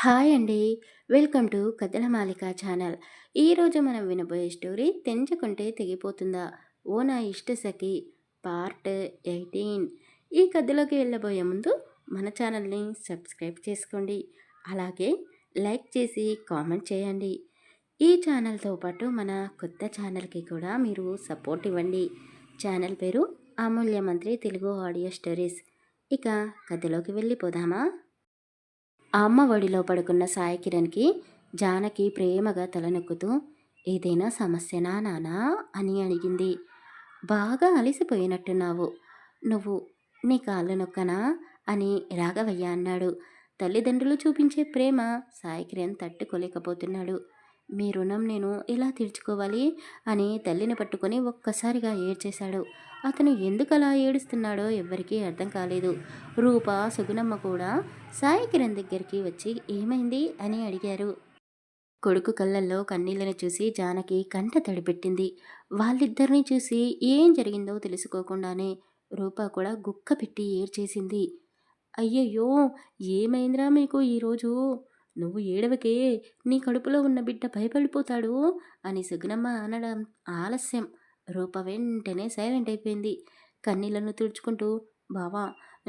Hi అండి. Welcome to కథల మాలిక channel. ఈరోజు మనం వినబోయే స్టోరీ 'తెంచుకుంటే తెగిపోతుందా ఓ నా ఇష్ట సఖి' పార్ట్ 18. ఈ కథలోకి వెళ్ళబోయే ముందు మన ఛానల్ని సబ్స్క్రైబ్ చేసుకోండి. అలాగే లైక్ చేసి కామెంట్ చేయండి. ఈ ఛానల్తో పాటు మన కొత్త ఛానల్కి కూడా మీరు సపోర్ట్ ఇవ్వండి. ఛానల్ పేరు అమూల్య మంత్రి తెలుగు ఆడియో స్టోరీస్. ఇక కథలోకి వెళ్ళిపోదామా? ఆ అమ్మ ఒడిలో పడుకున్న సాయి కిరణ్కి జానకి ప్రేమగా తలనొక్కుతూ, ఏదైనా సమస్యనా నానా అని అడిగింది. బాగా అలసిపోయినట్టున్నావు. నువ్వు నీ కాళ్ళు నొక్కనా అని రాఘవయ్య అన్నాడు. తల్లిదండ్రులు చూపించే ప్రేమ సాయి కిరణ్ తట్టుకోలేకపోతున్నాడు. మీ రుణం నేను ఎలా తీర్చుకోవాలి అని తల్లిని పట్టుకొని ఒక్కసారిగా ఏడ్చేశాడు. అతను ఎందుకలా ఏడుస్తున్నాడో ఎవ్వరికీ అర్థం కాలేదు. రూప, సుగుణమ్మ కూడా సాయి కిరణ్ దగ్గరికి వచ్చి ఏమైంది అని అడిగారు. కొడుకు కళ్ళల్లో కన్నీళ్లను చూసి జానకి కంట తడిపెట్టింది. వాళ్ళిద్దరినీ చూసి ఏం జరిగిందో తెలుసుకోకుండానే రూప కూడా గుక్క పెట్టి ఏడ్చేసింది. అయ్యయ్యో! ఏమైందిరా మీకు ఈరోజు? నువ్వు ఏడవకే, నీ కడుపులో ఉన్న బిడ్డ భయపడిపోతాడు అని సుగుణమ్మ అనడం ఆలస్యం. రూప వెంటనే సైలెంట్ అయిపోయింది. కన్నీళ్లను తుడుచుకుంటూ, బావా,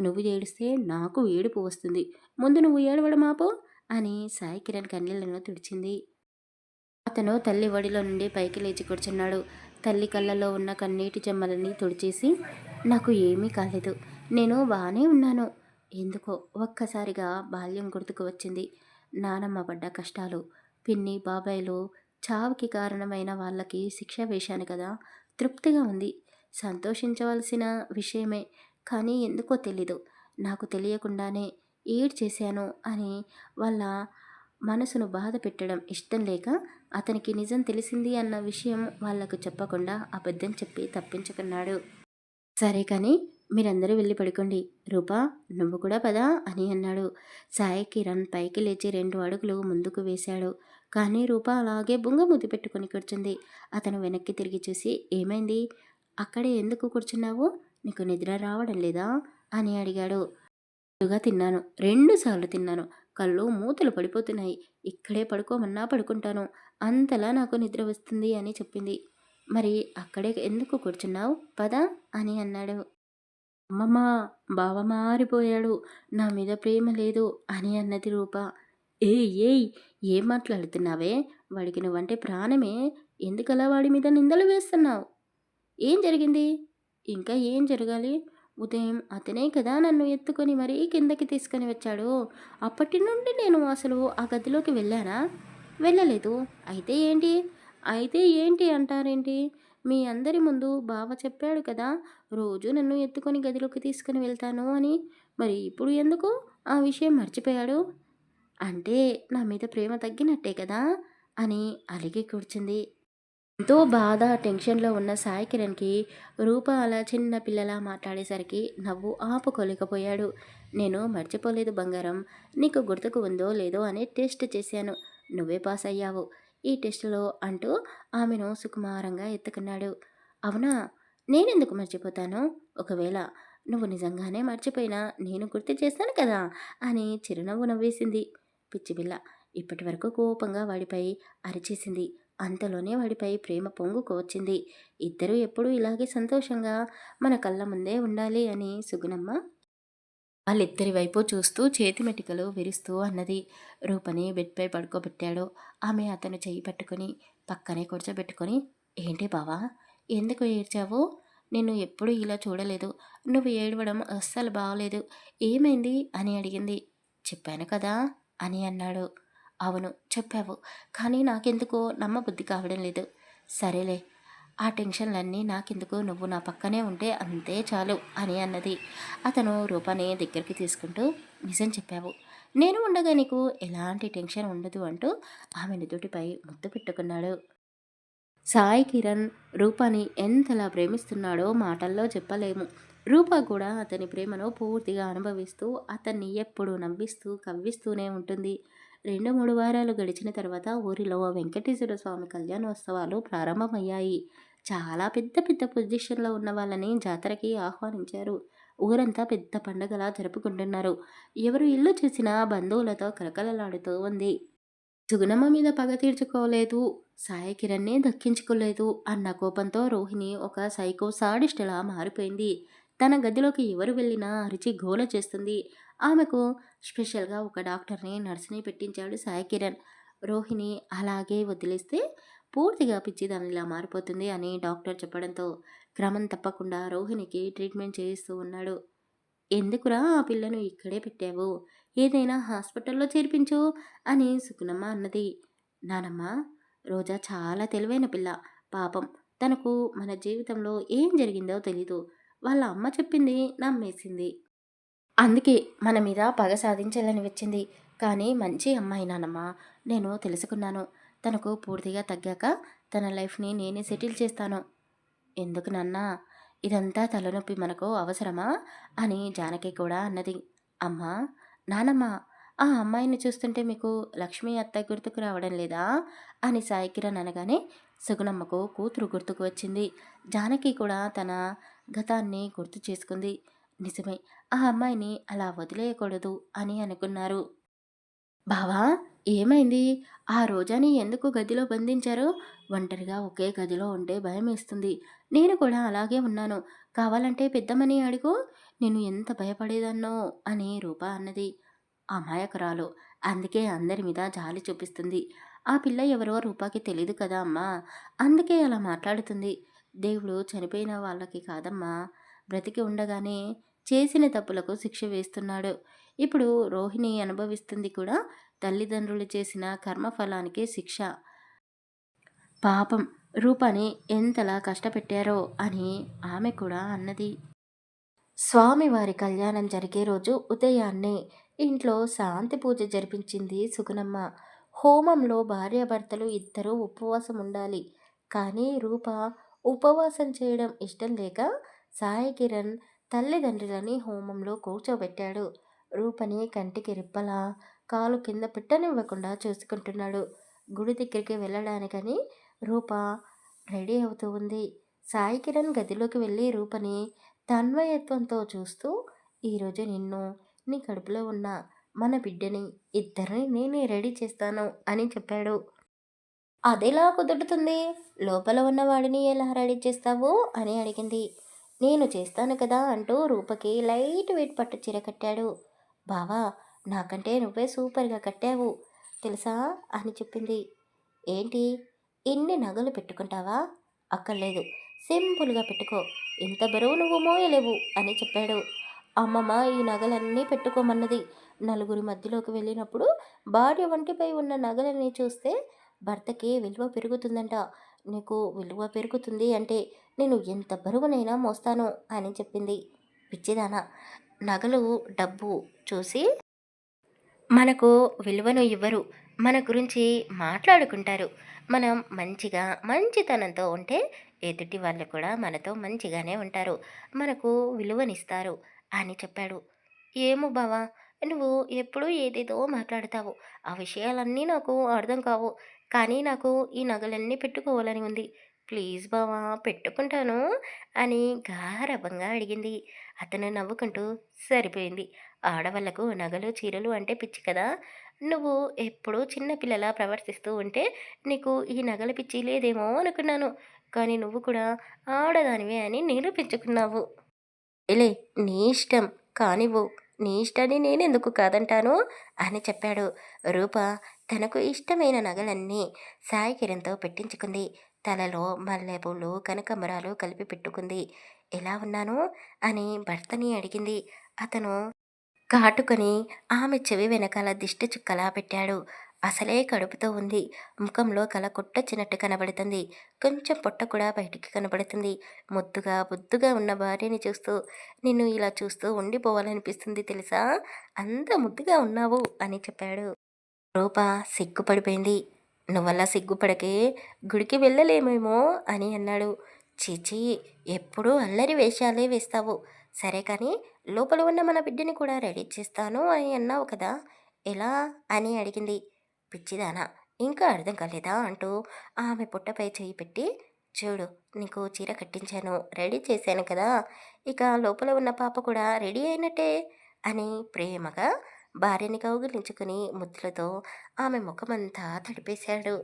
నువ్వు ఏడిస్తే నాకు ఏడుపు వస్తుంది. ముందు నువ్వు ఏడవడం ఆపు అని సాయి కిరణ్ కన్నీళ్లను తుడిచింది. అతను తల్లి ఒడిలో నుండి పైకి లేచి కూర్చున్నాడు. తల్లి కళ్ళలో ఉన్న కన్నీటి చెమ్మలని తుడిచేసి, నాకు ఏమీ కాలేదు, నేను బాగానే ఉన్నాను. ఎందుకో ఒక్కసారిగా బాల్యం గుర్తుకు వచ్చింది. నానమ్మ పడ్డ కష్టాలు, పిన్ని బాబాయ్లు చావుకి కారణమైన వాళ్ళకి శిక్ష వేశాను కదా, తృప్తిగా ఉంది. సంతోషించవలసిన విషయమే, కానీ ఎందుకో తెలీదు, నాకు తెలియకుండానే ఏడ్చేశాను అని వాళ్ళ మనసును బాధ పెట్టడం ఇష్టం లేక అతనికి నిజం తెలిసింది అన్న విషయం వాళ్లకు చెప్పకుండా అబద్ధం చెప్పి తప్పించుకున్నాడు. సరే కానీ మీరందరూ వెళ్ళి పడుకోండి. రూపా, నువ్వు కూడా పదా అని అన్నాడు. సాయి కిరణ్ పైకి లేచి 2 అడుగులు ముందుకు వేశాడు. కానీ రూప అలాగే బుంగ పెట్టుకుని కూర్చుంది. అతను వెనక్కి తిరిగి చూసి, ఏమైంది? అక్కడే ఎందుకు కూర్చున్నావు? నీకు నిద్ర రావడం లేదా అని అడిగాడు. ముందుగా తిన్నాను, 2 సార్లు తిన్నాను, కళ్ళు మూతలు పడిపోతున్నాయి. ఇక్కడే పడుకోమన్నా పడుకుంటాను, అంతలా నాకు నిద్ర వస్తుంది అని చెప్పింది. మరి అక్కడే ఎందుకు కూర్చున్నావు? పద అని అన్నాడు. అమ్మమ్మ, బావ మారిపోయాడు, నా మీద ప్రేమ లేదు అని అన్నది రూప. ఏయ్ ఏయ్, ఏం మాట్లాడుతున్నావే? వాడికి నువ్వంటే ప్రాణమే, ఎందుకలా వాడి మీద నిందలు వేస్తున్నావు? ఏం జరిగింది? ఇంకా ఏం జరగాలి? ఉదయం అతనే కదా నన్ను ఎత్తుకొని మరీ కిందకి తీసుకొని వచ్చాడు. అప్పటి నుండి నేను అసలు ఆ గదిలోకి వెళ్ళానా? వెళ్ళలేదు. అయితే ఏంటి? అయితే ఏంటి అంటారేంటి? మీ అందరి ముందు బావ చెప్పాడు కదా, రోజు నన్ను ఎత్తుకొని గదిలోకి తీసుకుని వెళ్తాను అని. మరి ఇప్పుడు ఎందుకు ఆ విషయం మర్చిపోయాడు? అంటే నా మీద ప్రేమ తగ్గినట్టే కదా అని అలిగి కూర్చుంది. ఎంతో బాధ, టెన్షన్లో ఉన్న సాయి కిరణ్కి రూప అలా చిన్న పిల్లలా మాట్లాడేసరికి నవ్వు ఆపుకోలేకపోయాడు. నేను మర్చిపోలేదు బంగారం, నీకు గుర్తుకు ఉందో లేదో అని టెస్ట్ చేశాను, నువ్వే పాస్ అయ్యావు ఈ టెస్టులో అంటూ ఆమెను సుకుమారంగా ఎత్తుకున్నాడు. అవునా? నేనెందుకు మర్చిపోతాను? ఒకవేళ నువ్వు నిజంగానే మర్చిపోయినా నేను గుర్తు చేస్తాను కదా అని చిరునవ్వు నవ్వేసింది. పిచ్చిపిల్ల ఇప్పటి వరకు కోపంగా వాడిపై అరిచేసింది. అంతలోనే వాడిపై ప్రేమ పొంగుకు వచ్చింది. ఇద్దరూ ఎప్పుడూ ఇలాగే సంతోషంగా మన కళ్ళ ముందే ఉండాలి అని సుగుణమ్మ వాళ్ళిద్దరి వైపు చూస్తూ చేతిమెటికలు విరుస్తూ అన్నది. రూపని బెడ్పై పడుకోబెట్టాడు. ఆమె అతను చెయ్యి పట్టుకుని పక్కనే కూర్చోబెట్టుకొని, ఏంటి బావా, ఎందుకు ఏడ్చావు? నిన్ను ఎప్పుడూ ఇలా చూడలేదు, నువ్వు ఏడవడం అస్సలు బాగలేదు, ఏమైంది అని అడిగింది. చెప్పాను కదా అని అన్నాడు. అవును చెప్పావు, కానీ నాకెందుకో నమ్మబుద్ధి కావడం లేదు. సరేలే, ఆ టెన్షన్లన్నీ నాకెందుకు, నువ్వు నా పక్కనే ఉంటే అంతే చాలు అని అన్నది. అతను రూపాన్ని దగ్గరికి తీసుకుంటూ, నిజం చెప్పావు, నేను ఉండగా నీకు ఎలాంటి టెన్షన్ ఉండదు అంటూ ఆమె నుదుటిపై ముద్దు పెట్టుకున్నాడు. సాయి కిరణ్ రూపాని ఎంతలా ప్రేమిస్తున్నాడో మాటల్లో చెప్పలేము. రూప కూడా అతని ప్రేమను పూర్తిగా అనుభవిస్తూ అతన్ని ఎప్పుడూ నవ్విస్తూ కవ్విస్తూనే ఉంటుంది. 2-3 వారాలు గడిచిన తర్వాత ఊరిలో వెంకటేశ్వర స్వామి కళ్యాణోత్సవాలు ప్రారంభమయ్యాయి. చాలా పెద్ద పెద్ద పొజిషన్లో ఉన్న వాళ్ళని జాతరకి ఆహ్వానించారు. ఊరంతా పెద్ద పండగలా జరుపుకుంటున్నారు. ఎవరు ఇల్లు చూసినా బంధువులతో కలకలలాడుతూ ఉంది. సుగుణమ్మ మీద పగ తీర్చుకోలేదు, సాయి కిరణ్‌ని దక్కించుకోలేదు అన్న కోపంతో రోహిణి ఒక సైకో సాడిస్ట్‌లా మారిపోయింది. తన గదిలోకి ఎవరు వెళ్ళినా అరిచి గోల చేస్తుంది. ఆమెకు స్పెషల్‌గా ఒక డాక్టర్‌ని, నర్స్‌ని పెట్టించాడు సాయి కిరణ్. రోహిణి అలాగే వదిలేస్తే పూర్తిగా పిచ్చిదానిలా మారిపోతుంది అని డాక్టర్ చెప్పడంతో క్రమం తప్పకుండా రోహిణికి ట్రీట్మెంట్ చేయిస్తూ ఉన్నాడు. ఎందుకురా ఆ పిల్లను ఇక్కడే పెట్టావు? ఏదైనా హాస్పిటల్లో చేర్పించు అని సుగుణమ్మ అన్నది. నానమ్మ, రోజా చాలా తెలివైన పిల్ల. పాపం తనకు మన జీవితంలో ఏం జరిగిందో తెలీదు. వాళ్ళ అమ్మ చెప్పింది నమ్మేసింది. అందుకే మన మీద పగ సాధించాలని వచ్చింది. కానీ మంచి అమ్మాయి నానమ్మ. నేను తెలుసుకున్నాను. తనకు పూర్తిగా తగ్గాక తన లైఫ్‌ని నేనే సెటిల్ చేస్తాను. ఎందుకు నాన్నా? ఇదంతా తలనొప్పి మనకు అవసరమా? అని జానకి కూడా అన్నది. అమ్మా, నానమ్మ, ఆ అమ్మాయిని చూస్తుంటే మీకు లక్ష్మి అత్త గుర్తుకు రావడం లేదా? అని సాయి కిరణ్ అనగానే సుగుణమ్మకు కూతురు గుర్తుకు వచ్చింది. జానకి కూడా తన గతాన్ని గుర్తు చేసుకుంది. నిజమే, ఆ అమ్మాయిని అలా వదిలేయకూడదు అని అనుకున్నారు. బావా, ఏమైంది? ఆ రోజాని ఎందుకు గదిలో బంధించారు? ఒంటరిగా ఒకే గదిలో ఉంటే భయమేస్తుంది. నేను కూడా అలాగే ఉన్నాను. కావాలంటే పెద్దమ్మని అడుగు. నేను ఎంత భయపడేదాన్నో అని రూప అన్నది. అమాయకురాలు. అందుకే అందరి మీద జాలి చూపిస్తుంది. ఆ పిల్ల ఎవరో రూపాకి తెలీదు కదా అమ్మా! అందుకే అలా మాట్లాడుతుంది. దేవుడు చనిపోయిన వాళ్ళకి కాదమ్మా, బ్రతికి ఉండగానే చేసిన తప్పులకు శిక్ష వేస్తున్నాడు. ఇప్పుడు రోహిణి అనుభవిస్తుంది కూడా తల్లిదండ్రులు చేసిన కర్మఫలానికి శిక్ష. పాపం రూపాని ఎంతలా కష్టపెట్టారో అని ఆమె కూడా అన్నది. స్వామివారి కళ్యాణం జరిగే రోజు ఉదయాన్నే ఇంట్లో శాంతి పూజ జరిపించింది సుగుణమ్మ. హోమంలో భార్యాభర్తలు ఇద్దరూ ఉపవాసం ఉండాలి. కానీ రూప ఉపవాసం చేయడం ఇష్టం లేక సాయి కిరణ్ తల్లిదండ్రులని హోమంలో కూర్చోబెట్టాడు. రూపని కంటికి రెప్పలా కాలు కింద పెట్టనివ్వకుండా చూసుకుంటున్నాడు. గుడి దగ్గరికి వెళ్ళడానికని రూప రెడీ అవుతూ ఉంది. సాయి కిరణ్ గదిలోకి వెళ్ళి రూపని తన్మయత్వంతో చూస్తూ, ఈరోజు నిన్ను, నీ కడుపులో ఉన్న మన బిడ్డని ఇద్దరిని నేనే రెడీ చేస్తాను అని చెప్పాడు. అదెలా కుదురుతుంది? లోపల ఉన్నవాడిని ఎలా రెడీ చేస్తావు అని అడిగింది. నేను చేస్తాను కదా అంటూ రూపకి లైట్ వెయిట్ పట్టు చీర కట్టాడు. బావా, నాకంటే నువ్వే సూపర్గా కట్టావు తెలుసా అని చెప్పింది. ఏంటి, ఇన్ని నగలు పెట్టుకుంటావా? అక్కర్లేదు, సింపుల్గా పెట్టుకో. ఇంత బరువు నువ్వు మోయలేవు అని చెప్పాడు. అమ్మమ్మ ఈ నగలన్నీ పెట్టుకోమన్నది. నలుగురి మధ్యలోకి వెళ్ళినప్పుడు భార్య ఒంటిపై ఉన్న నగలని చూస్తే భర్తకి విలువ పెరుగుతుందంట. నీకు విలువ పెరుగుతుంది అంటే నేను ఎంత బరువునైనా మోస్తాను అని చెప్పింది. పిచ్చిదానా, నగలు డబ్బు చూసి మనకు విలువను ఇవ్వరు. మన గురించి మాట్లాడుకుంటారు. మనం మంచిగా మంచితనంతో ఉంటే ఎదుటి వాళ్ళు కూడా మనతో మంచిగానే ఉంటారు. మనకు విలువనిస్తారు అని చెప్పాడు. ఏమో బావా, నువ్వు ఎప్పుడూ ఏదేదో మాట్లాడతావు. ఆ విషయాలన్నీ నాకు అర్థం కావు. కానీ నాకు ఈ నగలన్నీ పెట్టుకోవాలని ఉంది. ప్లీజ్ బావా, పెట్టుకుంటాను అని గారాబంగా అడిగింది. అతను నవ్వుకుంటూ సరిపోయింది. ఆడవాళ్లకు నగలు చీరలు అంటే పిచ్చి కదా. నువ్వు ఎప్పుడూ చిన్నపిల్లలా ప్రవర్తిస్తూ ఉంటే నీకు ఈ నగల పిచ్చి లేదేమో అనుకున్నాను. కానీ నువ్వు కూడా ఆడదానివే అని నిరూపించుకున్నావు. ఏలే, నీ ఇష్టం కానివ్వు. నీ ఇష్టాన్ని నేనెందుకు కాదంటాను అని చెప్పాడు. రూప తనకు ఇష్టమైన నగలన్నీ సాయి కిరణ్తో పెట్టించుకుంది. తలలో మల్లెపూలు కనకంబరాలు కలిపి పెట్టుకుంది. ఎలా ఉన్నాను అని భర్తని అడిగింది. అతను కాటుకొని ఆమె చెవి వెనకాల దిష్టి చుక్కలా పెట్టాడు. అసలే కడుపుతో ఉంది. ముఖంలో కల కొట్టొచ్చినట్టు కనబడుతుంది. కొంచెం పొట్ట కూడా బయటికి కనబడుతుంది. ముద్దుగా బుద్దుగా ఉన్న భార్యని చూస్తూ నిన్ను ఇలా చూస్తూ ఉండిపోవాలనిపిస్తుంది తెలుసా. అంత ముద్దుగా ఉన్నావు అని చెప్పాడు. రూప సిగ్గుపడిపోయింది. నువ్వలా సిగ్గుపడకే, గుడికి వెళ్ళలేమేమో అని అన్నాడు. చీచీ, ఎప్పుడూ అల్లరి వేషాలే వేస్తావు. సరే కానీ లోపల ఉన్న మన బిడ్డని కూడా రెడీ చేస్తాను అని అన్నావు కదా, ఎలా అని అడిగింది. పిచ్చిదానా, ఇంకా అర్థం కాలేదా అంటూ ఆమె పుట్టపై చేయి పెట్టి, చూడు, నీకు చీర కట్టించాను, రెడీ చేశాను కదా! ఇక లోపల ఉన్న పాప కూడా రెడీ అయినట్టే అని ప్రేమగా భార్యని కౌగిలించుకుని ముద్దులతో ఆమె ముఖమంతా తడిపేశాడు.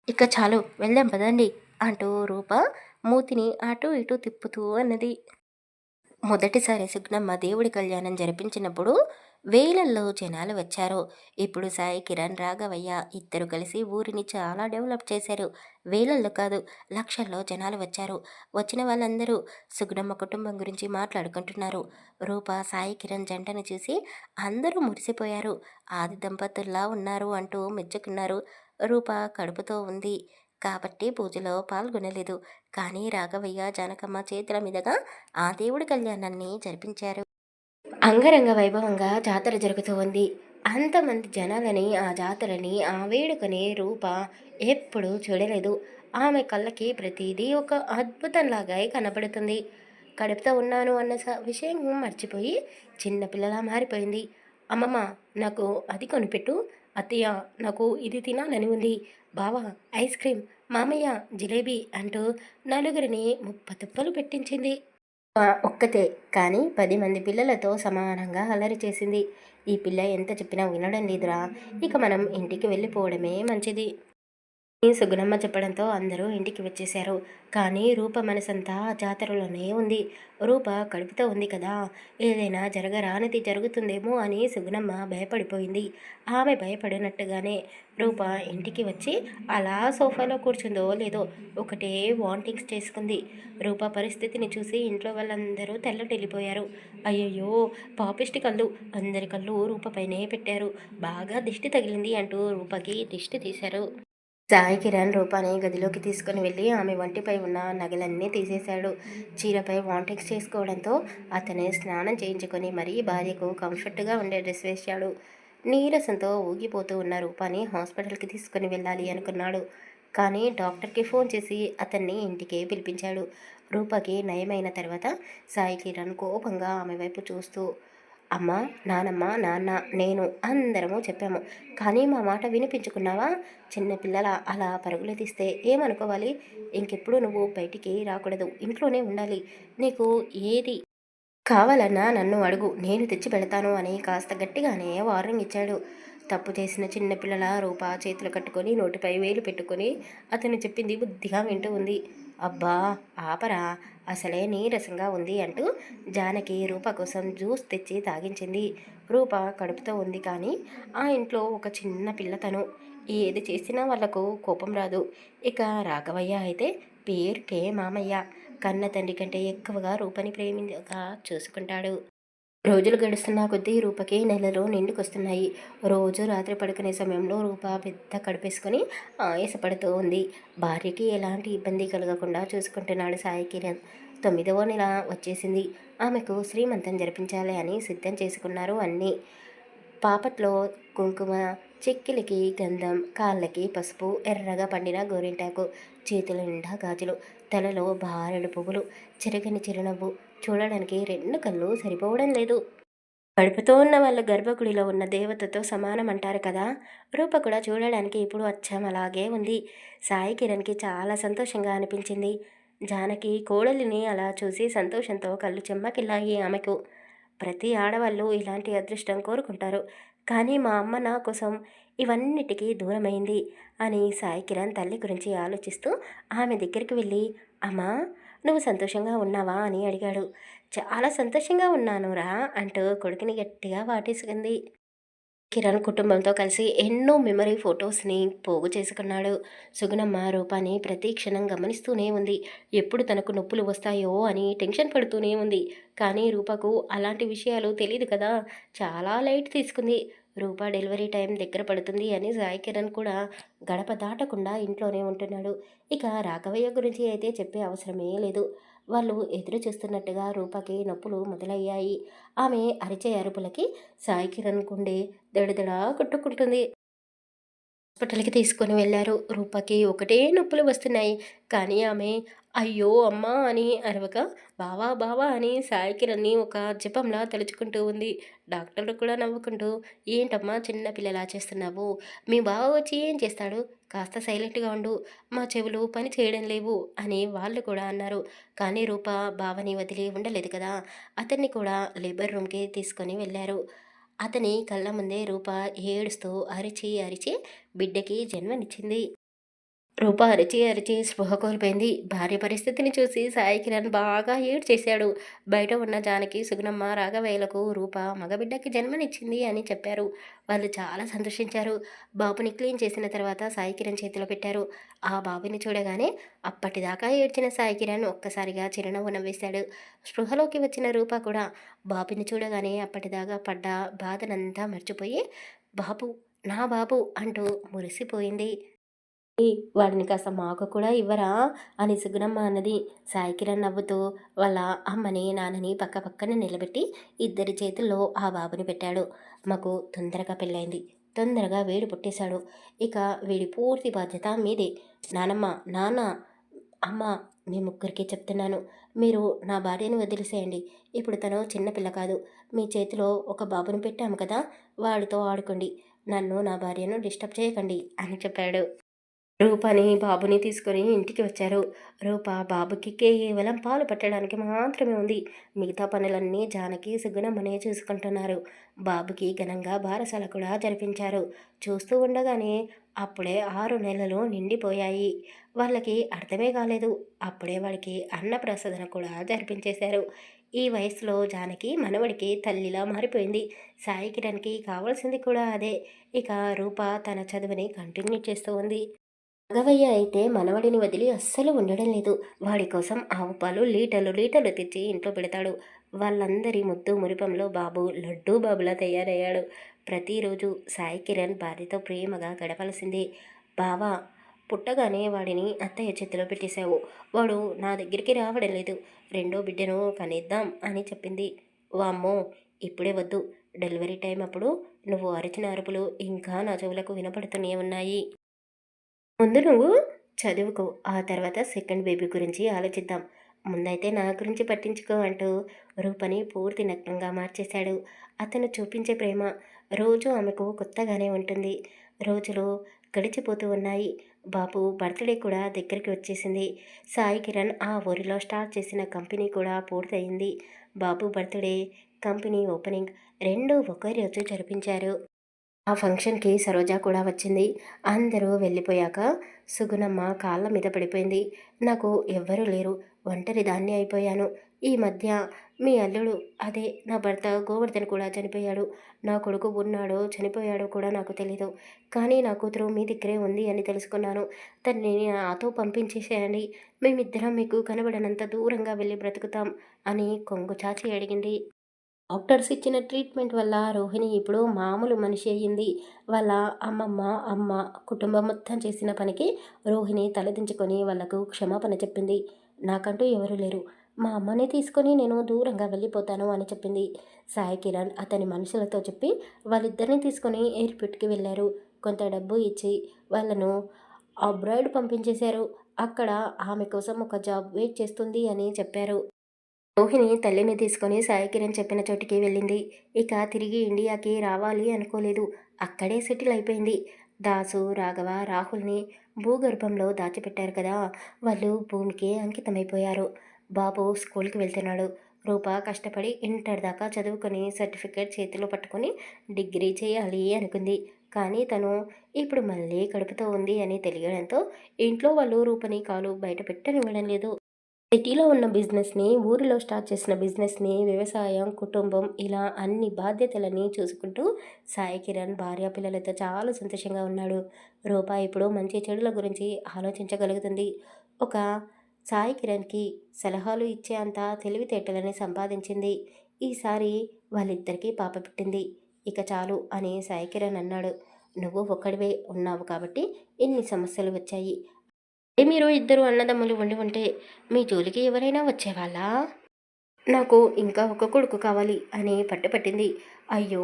ఇక చాలు వెళ్దాం పదండి అంటూ రూప మూతిని అటూ ఇటూ తిప్పుతూ అన్నది. మొదటిసారి సుగ్నమ్మ దేవుడి కళ్యాణం జరిపించినప్పుడు వేలల్లో జనాలు వచ్చారు. ఇప్పుడు సాయి కిరణ్, రాఘవయ్య ఇద్దరు కలిసి ఊరిని చాలా డెవలప్ చేశారు. వేలల్లో కాదు, లక్షల్లో జనాలు వచ్చారు. వచ్చిన వాళ్ళందరూ సుగ్నమ్మ కుటుంబం గురించి మాట్లాడుకుంటున్నారు. రూప, సాయి కిరణ్ జంటను చూసి అందరూ మురిసిపోయారు. ఆది దంపతుల్లా ఉన్నారు అంటూ మెచ్చుకున్నారు. రూప కడుపుతో ఉంది కాబట్టి పూజలో పాల్గొనలేదు. కానీ రాఘవయ్య, జానకమ్మ చేతుల మీదుగా ఆ దేవుడి కళ్యాణాన్ని జరిపించారు. అంగరంగ వైభవంగా జాతర జరుగుతూ ఉంది. అంతమంది జనాలని, ఆ జాతరని, ఆ వేడుకని రూప ఎప్పుడూ చూడలేదు. ఆమె కళ్ళకి ప్రతిదీ ఒక అద్భుతంలాగా కనబడుతుంది. కడుపుతో ఉన్నాను అన్న విషయం మర్చిపోయి చిన్నపిల్లలా మారిపోయింది. అమ్మమ్మ, నాకు అది కొనిపెట్టు. అత్తయ్య, నాకు ఇది తినాలని ఉంది. బావ, ఐస్ క్రీమ్. మామయ్య, జిలేబీ అంటూ నలుగురిని ముప్పతిప్పలు పెట్టించింది. ఒక్కతే కానీ 10 మంది పిల్లలతో సమానంగా అల్లరి చేసింది. ఈ పిల్ల ఎంత చెప్పినా వినడం లేదురా, ఇక మనం ఇంటికి వెళ్ళిపోవడమే మంచిది అని సుగుణమ్మ చెప్పడంతో అందరూ ఇంటికి వచ్చేశారు. కానీ రూప మనసంతా ఆ జాతరలోనే ఉంది. రూప కడుపుతో ఉంది కదా, ఏదైనా జరగరానిది జరుగుతుందేమో అని సుగుణమ్మ భయపడిపోయింది. ఆమె భయపడినట్టుగానే రూప ఇంటికి వచ్చి అలా సోఫాలో కూర్చుందో లేదో ఒకటే వాంటింగ్స్ చేసుకుంది. రూప పరిస్థితిని చూసి ఇంట్లో వాళ్ళందరూ తెల్లటెళ్ళిపోయారు. అయ్యయ్యో, పాపిష్టి కళ్ళు, అందరి కళ్ళు రూపపైనే పెట్టారు. బాగా దిష్టి తగిలింది అంటూ రూపకి దిష్టి తీశారు. సాయి కిరణ్ రూపాని గదిలోకి తీసుకుని వెళ్ళి ఆమె వంటిపై ఉన్న నగలన్నీ తీసేశాడు. చీరపై వాంటింగ్స్ చేసుకోవడంతో అతనే స్నానం చేయించుకొని మరీ భార్యకు కంఫర్ట్గా ఉండే డ్రెస్ వేశాడు. నీరసంతో ఊగిపోతూ ఉన్న రూపాని హాస్పిటల్కి తీసుకుని వెళ్ళాలి అనుకున్నాడు. కానీ డాక్టర్కి ఫోన్ చేసి అతన్ని ఇంటికే పిలిపించాడు. రూపకి నయమైన తర్వాత సాయి కిరణ్ కోపంగా ఆమె వైపు చూస్తూ, అమ్మ, నానమ్మ, నాన్న, నేను అందరము చెప్పాము. కానీ మా మాట వినిపించుకున్నావా? చిన్నపిల్లల అలా పరుగులు తీస్తే ఏమనుకోవాలి? ఇంకెప్పుడు నువ్వు బయటికి రాకూడదు, ఇంట్లోనే ఉండాలి. నీకు ఏది కావాలన్నా నన్ను అడుగు, నేను తెచ్చి పెడతాను అని కాస్త గట్టిగానే వార్నింగ్ ఇచ్చాడు. తప్పు చేసిన చిన్నపిల్లల రూప చేతులు కట్టుకొని నోటిపై వేలు పెట్టుకొని అతను చెప్పింది బుద్ధిగా వింటూ ఉంది. అబ్బా, ఆపరా, అసలే నీరసంగా ఉంది అంటూ జానకి రూప కోసం జ్యూస్ తెచ్చి తాగించింది. రూప కడుపుతో ఉంది కానీ ఆ ఇంట్లో ఒక చిన్న పిల్లతను ఏది చేసినా వాళ్లకు కోపం రాదు. ఇక రాఘవయ్య అయితే పేరుకే మామయ్య, కన్న తండ్రి కంటే ఎక్కువగా రూపని ప్రేమిగా చూసుకుంటాడు. రోజులు గడుస్తున్న కొద్దీ రూపకి నెలలు నిండుకొస్తున్నాయి. రోజు రాత్రి పడుకునే సమయంలో రూప పెద్ద కడుపేసుకొని ఆయాసపడుతూ ఉంది. భార్యకి ఎలాంటి ఇబ్బంది కలగకుండా చూసుకుంటున్నాడు సాయి కిరణ్. 9వ నెల వచ్చేసింది. ఆమెకు శ్రీమంతం జరిపించాలి అని సిద్ధం చేసుకున్నారు అన్నీ. పాపట్లో కుంకుమ, చెక్కిలికి గంధం, కాళ్ళకి పసుపు, ఎర్రగా పండిన గోరింటాకు, చేతుల నిండా గాజులు, తలలో భారెడు పువ్వులు, చెరగని చిరునవ్వు. చూడడానికి 2 కళ్ళు సరిపోవడం లేదు. కడుపుతో ఉన్న వాళ్ళ గర్భగుడిలో ఉన్న దేవతతో సమానం అంటారు కదా. రూప కూడా చూడడానికి ఇప్పుడు అచ్చం అలాగే ఉంది. సాయి కిరణ్కి చాలా సంతోషంగా అనిపించింది. జానకి కోడలిని అలా చూసి సంతోషంతో కళ్ళు చెమ్మకిల్లాయి ఆమెకు. ప్రతి ఆడవాళ్ళు ఇలాంటి అదృష్టం కోరుకుంటారు. కానీ మా అమ్మ నా కోసం ఇవన్నిటికీ దూరమైంది అని సాయి కిరణ్ తల్లి గురించి ఆలోచిస్తూ ఆమె దగ్గరికి వెళ్ళి, అమ్మా, నువ్వు సంతోషంగా ఉన్నావా అని అడిగాడు. చాలా సంతోషంగా ఉన్నానురా అంటూ కొడుకుని గట్టిగా వాటేసుకుంది. కిరణ్ కుటుంబంతో కలిసి ఎన్నో మెమరీ ఫొటోస్ని పోగు చేసుకున్నాడు. సుగుణమ్మ రూపాన్ని ప్రతి క్షణం గమనిస్తూనే ఉంది. ఎప్పుడు తనకు నొప్పులు వస్తాయో అని టెన్షన్ పడుతూనే ఉంది. కానీ రూపకు అలాంటి విషయాలు తెలియదు కదా. చాలా లైట్ తీసుకుంది. రూప డెలివరీ టైం దగ్గర పడుతుంది అని సాయి కిరణ్ కూడా గడప దాటకుండా ఇంట్లోనే ఉంటున్నాడు. ఇక రాఘవయ్య గురించి అయితే చెప్పే అవసరమే లేదు. వాళ్ళు ఎదురు చూస్తున్నట్టుగా రూపకి నొప్పులు మొదలయ్యాయి. ఆమె అరిచే అరుపులకి సాయి కిరణ్ గుండె దడదడా కొట్టుకుంటుంది. హాస్పిటల్‌కి తీసుకొని వెళ్లారు. రూపాకి ఒకటే నొప్పులు వస్తున్నాయి. కానీ ఆమె అయ్యో! అమ్మా! అని అరవక బావా! బావా! అని సాయి కిరణ్‌ని ఒక జపంలా తలుచుకుంటూ ఉంది. డాక్టర్లు కూడా నవ్వుకుంటూ ఏంటమ్మా చిన్న పిల్లలా చేస్తున్నావు? మీ బావ వచ్చి ఏం చేస్తాడు? కాస్త సైలెంట్‌గా ఉండు. మా చెవులు పని చేయడం లేవు అని వాళ్ళు కూడా అన్నారు. కానీ రూప బావని వదిలి ఉండలేదు కదా! అతన్ని కూడా లేబర్ రూమ్‌కి తీసుకొని వెళ్లారు. అతని కళ్ళ ముందే రూప ఏడుస్తూ అరిచి అరిచి బిడ్డకి జన్మనిచ్చింది. రూప అరిచి అరిచి స్పృహ కోల్పోయింది. భార్య పరిస్థితిని చూసి సాయి కిరణ్ బాగా ఏడ్చేశాడు. బయట ఉన్న జానకి, సుగుణమ్మ, రాఘవయ్యలకు రూప మగబిడ్డకి జన్మనిచ్చింది అని చెప్పారు. వాళ్ళు చాలా సంతోషించారు. బాబుని క్లీన్ చేసిన తర్వాత సాయి కిరణ్ చేతిలో పెట్టారు. ఆ బాబుని చూడగానే అప్పటిదాకా ఏడ్చిన సాయి కిరణ్ ఒక్కసారిగా చిరునవ్వు నవ్వేశాడు. స్పృహలోకి వచ్చిన రూప కూడా బాబుని చూడగానే అప్పటిదాకా పడ్డ బాధనంతా మర్చిపోయి బాబు, నా బాబు అంటూ మురిసిపోయింది. వాడిని కాస్త మాకు కూడా ఇవ్వరా అని సుగుణమ్మ అన్నది. సాయి కిరణ్ నవ్వుతూ వాళ్ళ అమ్మని నాన్నని పక్క పక్కన నిలబెట్టి ఇద్దరి చేతుల్లో ఆ బాబుని పెట్టాడు. మాకు తొందరగా పెళ్ళైంది, తొందరగా వీడు పుట్టేశాడు, ఇక వీడి పూర్తి బాధ్యత మీదే. నానమ్మ, నాన్న, అమ్మ, మీ ముగ్గురికి చెప్తున్నాను, మీరు నా భార్యని వదిలేసేయండి. ఇప్పుడు తను చిన్నపిల్ల కాదు. మీ చేతిలో ఒక బాబుని పెట్టాము కదా, వాడితో ఆడుకోండి, నన్ను నా భార్యను డిస్టర్బ్ చేయకండి అని చెప్పాడు. రూపాని బాబుని తీసుకొని ఇంటికి వచ్చారు. రూప బాబుకి కేవలం పాలు పట్టడానికి మాత్రమే ఉంది. మిగతా పనులన్నీ జానకి, సుగుణమ్మనే చూసుకుంటున్నారు. బాబుకి ఘనంగా బారసాల కూడా జరిపించారు. చూస్తూ ఉండగానే అప్పుడే 6 నెలలు నిండిపోయాయి. వాళ్ళకి అర్థమే కాలేదు. అప్పుడే వాడికి అన్నప్రసాదన కూడా జరిపించేశారు. ఈ వయసులో జానకి మనవడికి తల్లిలా మారిపోయింది. సాయి కిరణ్కి కావాల్సింది కూడా అదే. ఇక రూప తన చదువుని కంటిన్యూ చేస్తూ ఉంది. రాఘవయ్య అయితే మనవడిని వదిలి అస్సలు ఉండడం లేదు. వాడి కోసం ఆవు పాలు లీటర్లు లీటర్లు తెచ్చి ఇంట్లో పెడతాడు. వాళ్ళందరి ముద్దు మురిపంలో బాబు లడ్డూ బాబులా తయారయ్యాడు. ప్రతిరోజు సాయి కిరణ్ భార్యతో ప్రేమగా గడపాల్సిందే. బావా, పుట్టగానే వాడిని అత్తయ్య చేతిలో పెట్టేశావు. వాడు నా దగ్గరికి రావడం లేదు. రెండో బిడ్డను కనేద్దాం అని చెప్పింది. వామ్మో, ఇప్పుడే వద్దు. డెలివరీ టైం అప్పుడు నువ్వు అరిచిన అరుపులు ఇంకా నా చెవులకు వినపడుతూనే ఉన్నాయి. ముందు నువ్వు చదువుకో. ఆ తర్వాత సెకండ్ బేబీ గురించి ఆలోచిద్దాం. ముందైతే నా గురించి పట్టించుకో అంటూ రూపని పూర్తి నగ్నంగా మార్చేశాడు. అతను చూపించే ప్రేమ రోజు ఆమెకు కొత్తగానే ఉంటుంది. రోజులు గడిచిపోతూ ఉన్నాయి. బాబు బర్త్డే కూడా దగ్గరికి వచ్చేసింది. సాయి కిరణ్ ఆ ఊరిలో స్టార్ట్ చేసిన కంపెనీ కూడా పూర్తయింది. బాబు బర్త్డే, కంపెనీ ఓపెనింగ్ రెండూ ఒకే రోజు జరిపించారు. ఆ ఫంక్షన్‌కి సరోజ కూడా వచ్చింది. అందరూ వెళ్ళిపోయాక సుగుణమ్మ కాళ్ళ మీద పడిపోయింది. నాకు ఎవ్వరూ లేరు. ఒంటరిదాన్ని అయిపోయాను. ఈ మధ్య మీ అల్లుడు, అదే నా భర్త గోవర్ధన్ కూడా చనిపోయాడు. నా కొడుకు ఉన్నాడో చనిపోయాడో కూడా నాకు తెలీదు. కానీ నా కూతురు మీ దగ్గరే ఉంది అని తెలుసుకున్నాను. తనని నాతో పంపించేసేయండి. మేమిద్దరం మీకు కనబడనంత దూరంగా వెళ్ళి బ్రతుకుతాం అని కొంగు చాచి అడిగింది. డాక్టర్స్ ఇచ్చిన ట్రీట్మెంట్ వల్ల రోహిణి ఇప్పుడు మామూలు మనిషి అయ్యింది. వాళ్ళ అమ్మమ్మ, అమ్మ, కుటుంబం మొత్తం చేసిన పనికి రోహిణి తలదించుకొని వాళ్లకు క్షమాపణ చెప్పింది. నాకంటూ ఎవరూ లేరు. మా అమ్మని తీసుకొని నేను దూరంగా వెళ్ళిపోతాను అని చెప్పింది. సాయి కిరణ్ అతని మనుషులతో చెప్పి వాళ్ళిద్దరిని తీసుకొని ఎయిర్‌పోర్ట్‌కి వెళ్ళారు. కొంత డబ్బు ఇచ్చి వాళ్ళను అబ్రాడ్ పంపించేశారు. అక్కడ ఆమె కోసం ఒక జాబ్ వెయిట్ చేస్తుంది అని చెప్పారు. రోహిణి తల్లిని తీసుకొని సాయి కిరణ్ చెప్పిన చోటికి వెళ్ళింది. ఇక తిరిగి ఇండియాకి రావాలి అనుకోలేదు. అక్కడే సెటిల్ అయిపోయింది. దాసు, రాఘవ, రాహుల్ని భూగర్భంలో దాచిపెట్టారు కదా, వాళ్ళు భూమికి అంకితమైపోయారు. బాబు స్కూల్కి వెళ్తున్నాడు. రూప కష్టపడి ఇంటర్ దాకా చదువుకొని సర్టిఫికేట్ చేతిలో పట్టుకొని డిగ్రీ చేయాలి అనుకుంది. కానీ తను ఇప్పుడు మళ్ళీ కడుపుతో ఉంది అని తెలియడంతో ఇంట్లో వాళ్ళు రూపని కాలు బయట పెట్టనివ్వడం లేదు. సిటీలో ఉన్న బిజినెస్‌ని, ఊరిలో స్టార్ట్ చేసిన బిజినెస్‌ని, వ్యవసాయం, కుటుంబం ఇలా అన్ని బాధ్యతలని చూసుకుంటూ సాయి కిరణ్ భార్య, పిల్లలతో చాలా సంతోషంగా ఉన్నాడు. రూప ఇప్పుడు మంచి చెడుల గురించి ఆలోచించగలుగుతుంది. ఒక సాయి కిరణ్‌కి సలహాలు ఇచ్చే అంత తెలివితేటలని సంపాదించింది. ఈసారి వాళ్ళిద్దరికీ పాప పుట్టింది. ఇక చాలు అని సాయి కిరణ్ అన్నాడు. నువ్వు ఒక్కడివే ఉన్నావు కాబట్టి ఇన్ని సమస్యలు వచ్చాయి. అదే మీరు ఇద్దరు అన్నదమ్ములు ఉండి ఉంటే మీ జోలికి ఎవరైనా వచ్చేవాళ్ళా? నాకు ఇంకా ఒక కొడుకు కావాలి అని పట్టుపట్టింది. అయ్యో!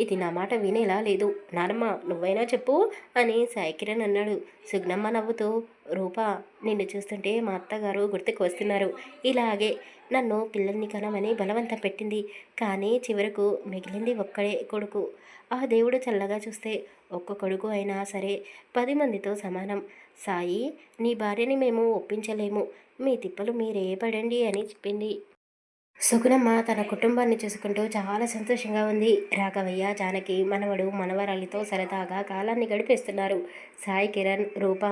ఇది నా మాట వినేలా లేదు. నానమ్మ నువ్వైనా చెప్పు అని సాయి కిరణ్ అన్నాడు. సుగుణమ్మ నవ్వుతూ, రూపా నిన్ను చూస్తుంటే మా అత్తగారు గుర్తుకు వస్తున్నారు. ఇలాగే నన్ను పిల్లల్ని కనమని బలవంతం పెట్టింది. కానీ చివరకు మిగిలింది ఒక్కడే కొడుకు. ఆ దేవుడు చల్లగా చూస్తే ఒక్క కొడుకు అయినా సరే 10 మందితో సమానం. సాయి నీ భార్యని మేము ఒప్పించలేము. మీ తిప్పలు మీరే పడండి అని చెప్పింది. సుగుణమ్మ తన కుటుంబాన్ని చూసుకుంటూ చాలా సంతోషంగా ఉంది. రాఘవయ్య, జానకి, మనవడు, మనవరాలితో సరదాగా కాలాన్ని గడిపేస్తున్నారు. సాయి కిరణ్, రూప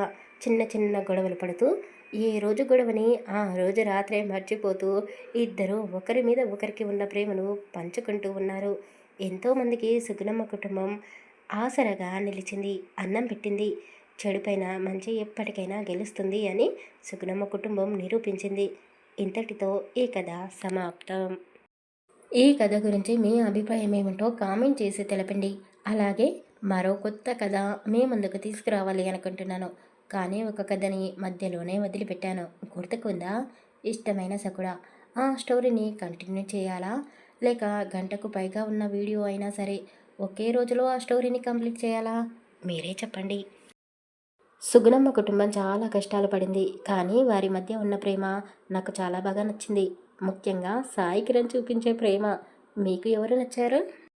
చిన్న చిన్న గొడవలు పడుతూ ఏ రోజు గొడవని ఆ రోజు రాత్రే మర్చిపోతూ ఇద్దరు ఒకరి మీద ఒకరికి ఉన్న ప్రేమను పంచుకుంటూ ఉన్నారు. ఎంతోమందికి సుగుణమ్మ కుటుంబం ఆసరగా నిలిచింది. అన్నం పెట్టింది. చెడుపైన మంచి ఎప్పటికైనా గెలుస్తుంది అని సుగుణమ్మ కుటుంబం నిరూపించింది. ఇంతటితో ఈ కథ సమాప్తం. ఈ కథ గురించి మీ అభిప్రాయం ఏమిటో కామెంట్ చేసి తెలపండి. అలాగే మరో కొత్త కథ మీ ముందుకు తీసుకురావాలి అనుకుంటున్నాను. కానీ ఒక కథని మధ్యలోనే వదిలిపెట్టాను. గుర్తుకుందా? ఇష్టమైన సకుడ. ఆ స్టోరీని కంటిన్యూ చేయాలా? లేక గంటకు పైగా ఉన్న వీడియో అయినా సరే ఒకే రోజులో ఆ స్టోరీని కంప్లీట్ చేయాలా? మీరే చెప్పండి. సుగుణమ్మ కుటుంబం చాలా కష్టాలు పడింది. కానీ వారి మధ్య ఉన్న ప్రేమ నాకు చాలా బాగా నచ్చింది. ముఖ్యంగా సాయి కిరణ్ చూపించే ప్రేమ. మీకు ఎవరు నచ్చారు?